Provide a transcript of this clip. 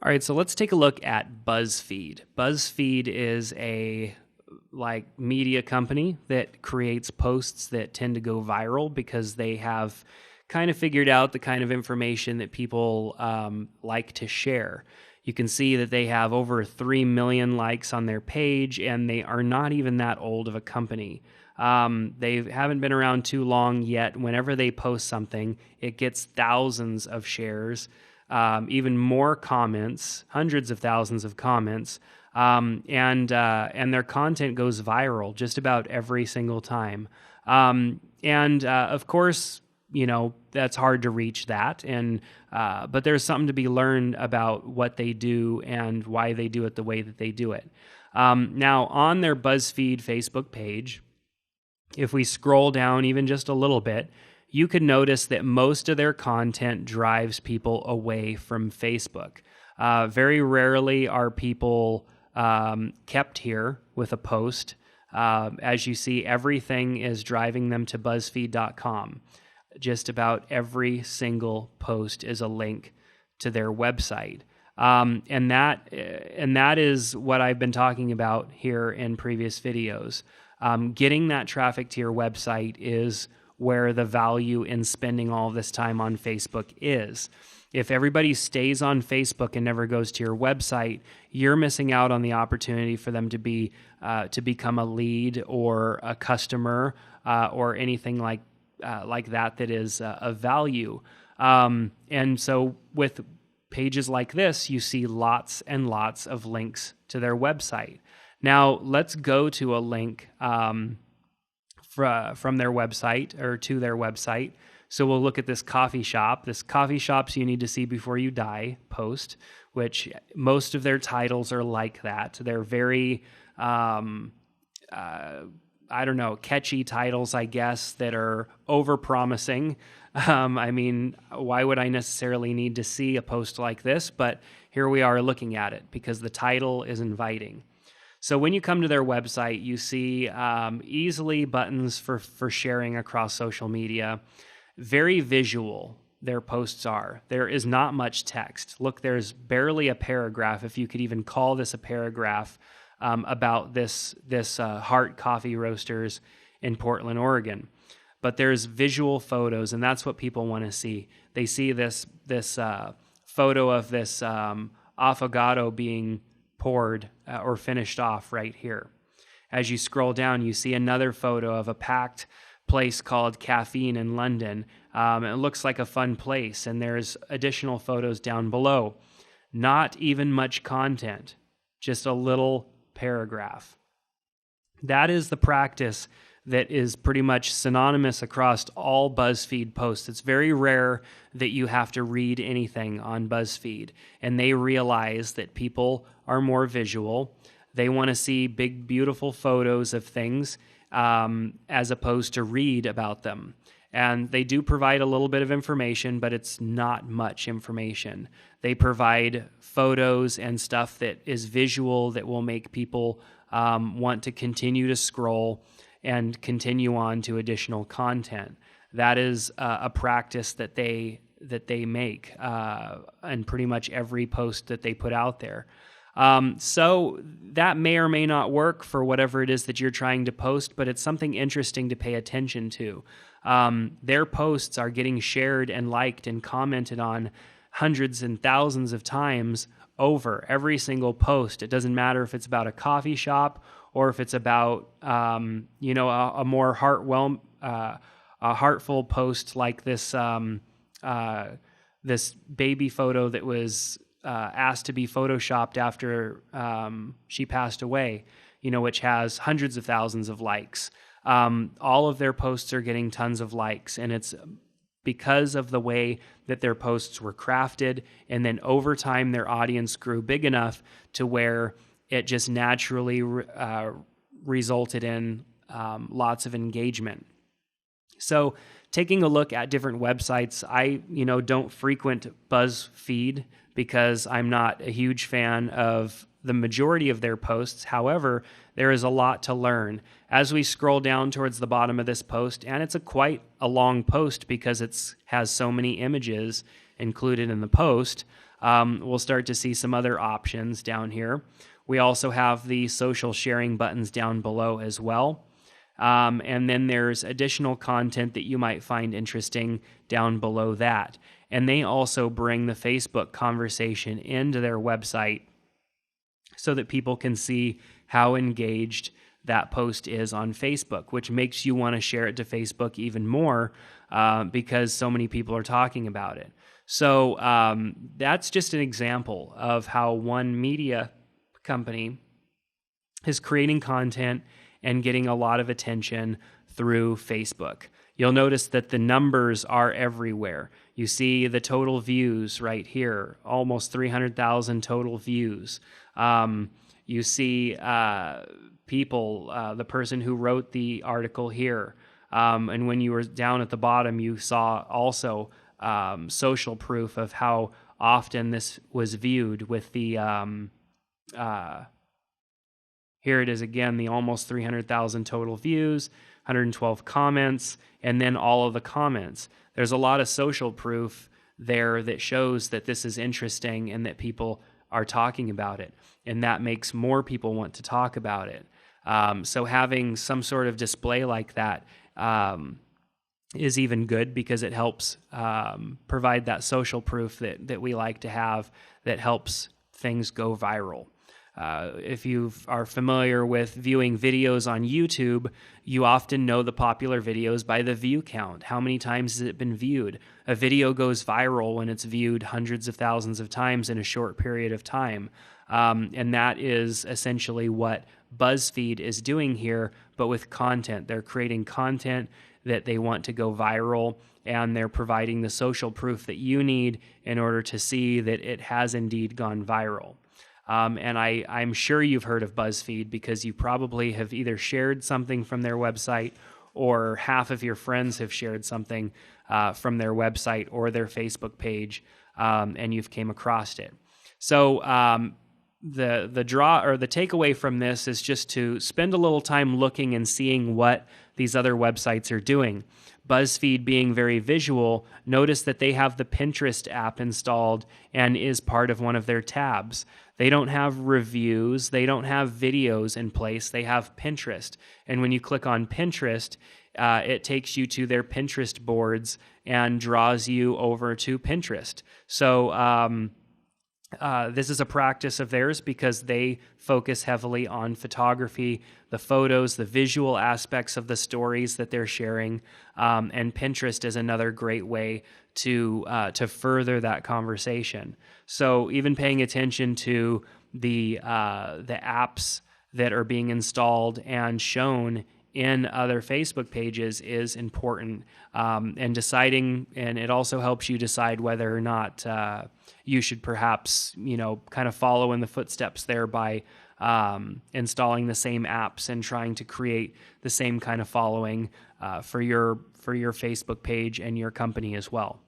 All right, so let's take a look at BuzzFeed. BuzzFeed is a media company that creates posts that tend to go viral because they have kind of figured out the kind of information that people like to share. You can see that they have over 3 million likes on their page, and they are not even that old of a company. They haven't been around too long yet. Whenever they post something, it gets thousands of shares, even more comments, hundreds of thousands of comments, and their content goes viral just about every single time. Of course, that's hard to reach that, but there's something to be learned about what they do and why they do it the way that they do it. Now, on their BuzzFeed Facebook page, if we scroll down even just a little bit, you could notice that most of their content drives people away from Facebook. Very rarely are people kept here with a post. As you see, everything is driving them to BuzzFeed.com. Just about every single post is a link to their website. And that is what I've been talking about here in previous videos. Getting that traffic to your website is where the value in spending all of this time on Facebook is. If everybody stays on Facebook and never goes to your website, you're missing out on the opportunity for them to become a lead or a customer or anything like that is of value. And so with pages like this, you see lots and lots of links to their website. Now, let's go to a link from their website or to their website. So we'll look at this coffee shops you need to see before you die post, which most of their titles are like that. They're very, catchy titles, I guess, that are over-promising. Why would I necessarily need to see a post like this? But here we are looking at it because the title is inviting. So when you come to their website, you see easily buttons for sharing across social media. Very visual, their posts are. There is not much text. Look, there's barely a paragraph, if you could even call this a paragraph, about this Heart Coffee Roasters in Portland, Oregon. But there's visual photos, and that's what people want to see. They see this photo of this affogato being poured or finished off right here. As you scroll down, you see another photo of a packed place called Caffeine in London. It looks like a fun place, and there's additional photos down below. Not even much content, just a little paragraph. That is the practice that is pretty much synonymous across all BuzzFeed posts. It's very rare that you have to read anything on BuzzFeed, and they realize that people are more visual. They want to see big, beautiful photos of things as opposed to read about them. And they do provide a little bit of information, but it's not much information. They provide photos and stuff that is visual that will make people want to continue to scroll and continue on to additional content. That is a practice that they make in pretty much every post that they put out there. So that may or may not work for whatever it is that you're trying to post, but it's something interesting to pay attention to. Their posts are getting shared and liked and commented on hundreds and thousands of times over every single post. It doesn't matter if it's about a coffee shop or if it's about, a more heartful post like this, this baby photo that was asked to be photoshopped after she passed away, which has hundreds of thousands of likes. All of their posts are getting tons of likes, and it's because of the way that their posts were crafted, and then over time their audience grew big enough to where it just naturally resulted in lots of engagement. So taking a look at different websites, I don't frequent BuzzFeed because I'm not a huge fan of the majority of their posts. However, there is a lot to learn. As we scroll down towards the bottom of this post, and it's quite a long post because it has so many images included in the post, we'll start to see some other options down here. We also have the social sharing buttons down below as well. And then there's additional content that you might find interesting down below that. And they also bring the Facebook conversation into their website so that people can see how engaged that post is on Facebook, which makes you want to share it to Facebook even more because so many people are talking about it. So that's just an example of how one media company is creating content and getting a lot of attention through Facebook. You'll notice that the numbers are everywhere. You see the total views right here, almost 300,000 total views. You see people, the person who wrote the article here. And when you were down at the bottom, you saw also social proof of how often this was viewed with the... Here it is again, the almost 300,000 total views, 112 comments, and then all of the comments. There's a lot of social proof there that shows that this is interesting and that people are talking about it. And that makes more people want to talk about it. So having some sort of display like that is even good because it helps provide that social proof that we like to have that helps things go viral. If you are familiar with viewing videos on YouTube, you often know the popular videos by the view count. How many times has it been viewed? A video goes viral when it's viewed hundreds of thousands of times in a short period of time. And that is essentially what BuzzFeed is doing here, but with content. They're creating content that they want to go viral, and they're providing the social proof that you need in order to see that it has indeed gone viral. And I'm sure you've heard of BuzzFeed because you probably have either shared something from their website or half of your friends have shared something from their website or their Facebook page, and you've came across it. So the draw or the takeaway from this is just to spend a little time looking and seeing what these other websites are doing. BuzzFeed being very visual, notice that they have the Pinterest app installed and is part of one of their tabs. They don't have reviews, they don't have videos in place, they have Pinterest. And when you click on Pinterest, it takes you to their Pinterest boards and draws you over to Pinterest. So this is a practice of theirs because they focus heavily on photography, the photos, the visual aspects of the stories that they're sharing, and Pinterest is another great way to further that conversation. So even paying attention to the apps that are being installed and shown in other Facebook pages is important, and deciding, and it also helps you decide whether or not you should perhaps, kind of follow in the footsteps there by installing the same apps and trying to create the same kind of following for your Facebook page and your company as well.